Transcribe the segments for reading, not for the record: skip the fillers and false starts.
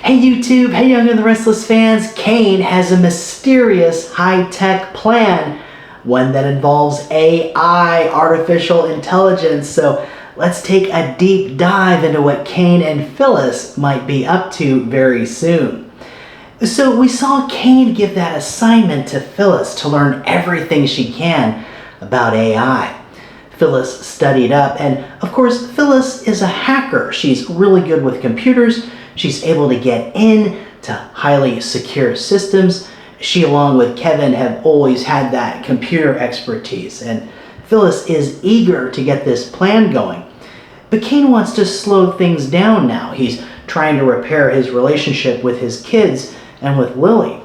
Hey YouTube, hey Young and the Restless fans, Cain has a mysterious high-tech plan, one that involves AI, artificial intelligence. So let's take a deep dive into what Cane and Phyllis might be up to very soon. So we saw Cain give that assignment to Phyllis to learn everything she can about AI. Phyllis studied up, and of course Phyllis is a hacker. She's really good with computers. She's able to get in to highly secure systems. She, along with Kevin, have always had that computer expertise, and Phyllis is eager to get this plan going. But Cain wants to slow things down now. He's trying to repair his relationship with his kids and with Lily.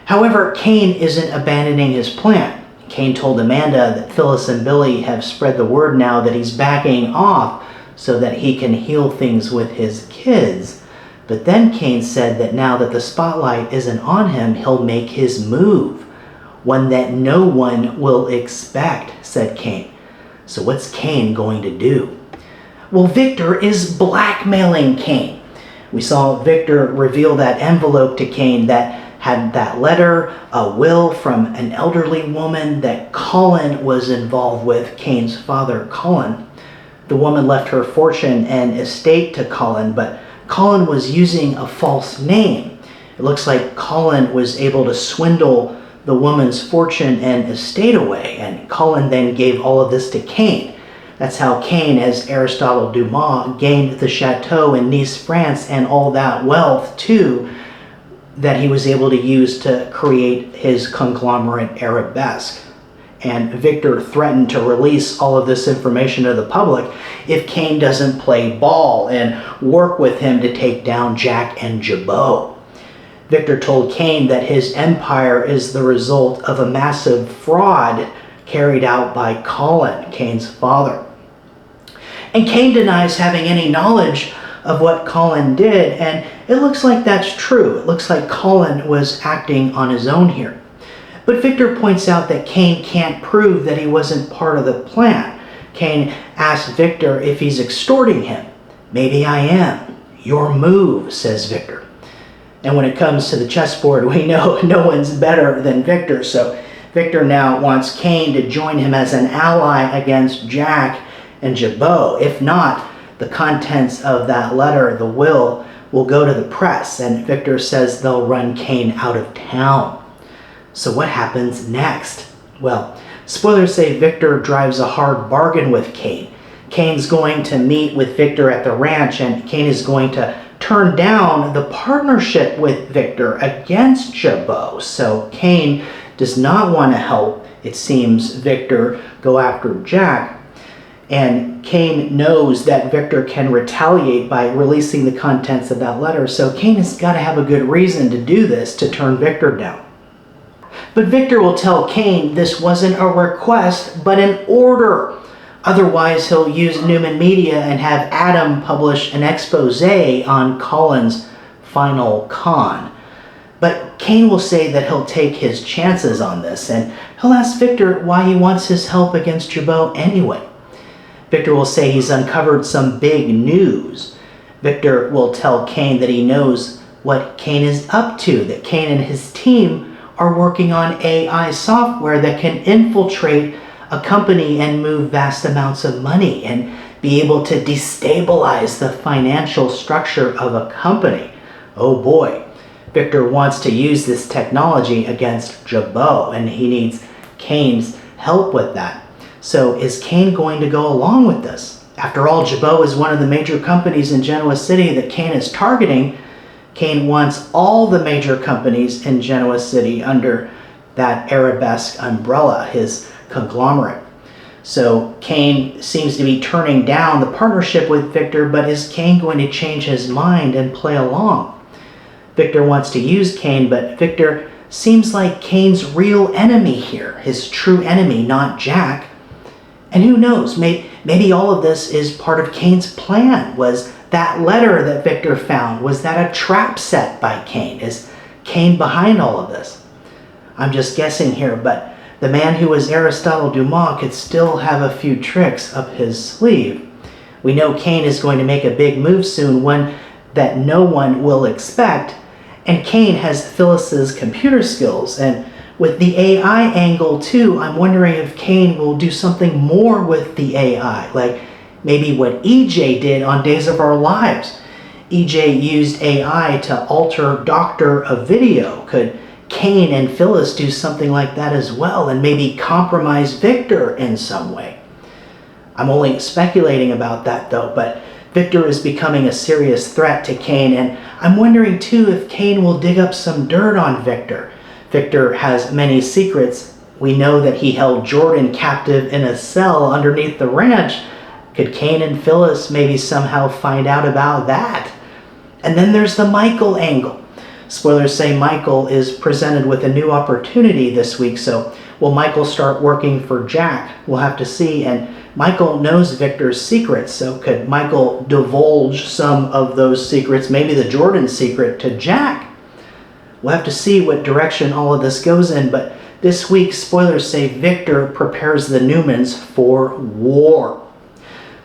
However, Cain isn't abandoning his plan. Cain told Amanda that Phyllis and Billy have spread the word now that he's backing off so that he can heal things with his kids. But then Cain said that now that the spotlight isn't on him, he'll make his move. One that no one will expect, said Cain. So what's Cain going to do? Well, Victor is blackmailing Cain. We saw Victor reveal that envelope to Cain that had that letter, a will from an elderly woman that Colin was involved with, Cain's father, Colin. The woman left her fortune and estate to Colin, but Colin was using a false name. It looks like Colin was able to swindle the woman's fortune and estate away, and Colin then gave all of this to Cain. That's how Cain, as Aristotle Dumas, gained the chateau in Nice, France, and all that wealth too that he was able to use to create his conglomerate Arabesque. And Victor threatened to release all of this information to the public if Cain doesn't play ball and work with him to take down Jack and Jabot. Victor told Cain that his empire is the result of a massive fraud carried out by Colin, Cain's father. And Cain denies having any knowledge of what Colin did, and it looks like that's true. It looks like Colin was acting on his own here. But Victor points out that Cain can't prove that he wasn't part of the plan. Cain asks Victor if he's extorting him. Maybe I am. Your move, says Victor. And when it comes to the chessboard, we know no one's better than Victor. So Victor now wants Cain to join him as an ally against Jack and Jabot. If not, the contents of that letter, the will go to the press. And Victor says they'll run Cain out of town. So what happens next? Well, spoilers say Victor drives a hard bargain with Cain. Cain's going to meet with Victor at the ranch, and Cain is going to turn down the partnership with Victor against Jabot. So Cain does not want to help, it seems, Victor go after Jack. And Cain knows that Victor can retaliate by releasing the contents of that letter. So Cain has got to have a good reason to do this, to turn Victor down. But Victor will tell Cain this wasn't a request, but an order. Otherwise, he'll use Newman Media and have Adam publish an expose on Colin's final con. But Cain will say that he'll take his chances on this, and he'll ask Victor why he wants his help against Jabot anyway. Victor will say he's uncovered some big news. Victor will tell Cain that he knows what Cain is up to, that Cain and his team are working on AI software that can infiltrate a company and move vast amounts of money and be able to destabilize the financial structure of a company. Oh boy, Victor wants to use this technology against Jabot, and he needs Cain's help with that. So is Cain going to go along with this? After all, Jabot is one of the major companies in Genoa City that Cain is targeting. Cain wants all the major companies in Genoa City under that Arabesque umbrella, his conglomerate. So Cain seems to be turning down the partnership with Victor, but is Cain going to change his mind and play along? Victor wants to use Cain, but Victor seems like Cain's real enemy here, his true enemy, not Jack. And who knows, maybe all of this is part of Cain's plan. Was that letter that Victor found, was that a trap set by Cain? Is Cain behind all of this? I'm just guessing here, but the man who was Aristotle Dumas could still have a few tricks up his sleeve. We know Cain is going to make a big move soon, one that no one will expect. And Cain has Phyllis's computer skills. And with the AI angle too, I'm wondering if Cain will do something more with the AI, like maybe what EJ did on Days of Our Lives. EJ used AI to alter doctor a video. Could Cane and Phyllis do something like that as well, and maybe compromise Victor in some way? I'm only speculating about that though, but Victor is becoming a serious threat to Cain, and I'm wondering too if Cain will dig up some dirt on Victor. Victor has many secrets. We know that he held Jordan captive in a cell underneath the ranch. Could Cane and Phyllis maybe somehow find out about that? And then there's the Michael angle. Spoilers say Michael is presented with a new opportunity this week, so will Michael start working for Jack? We'll have to see. And Michael knows Victor's secrets, so could Michael divulge some of those secrets, maybe the Jordan secret, to Jack? We'll have to see what direction all of this goes in, but this week, spoilers say Victor prepares the Newmans for war.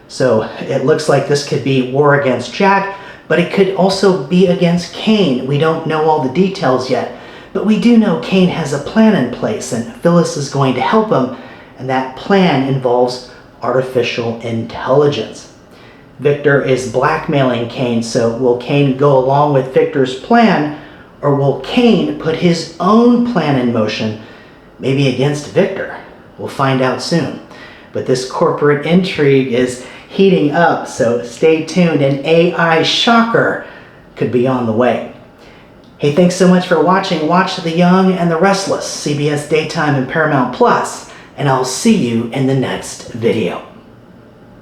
So it looks like this could be war against Jack, but it could also be against Cain. We don't know all the details yet, but we do know Cain has a plan in place, and Phyllis is going to help him, and that plan involves artificial intelligence. Victor is blackmailing Cain, so will Cain go along with Victor's plan, or will Cain put his own plan in motion, maybe against Victor? We'll find out soon. But this corporate intrigue is heating up, so stay tuned. An AI shocker could be on the way. Hey, thanks so much for watching. Watch The Young and the Restless, CBS Daytime and Paramount Plus, and I'll see you in the next video.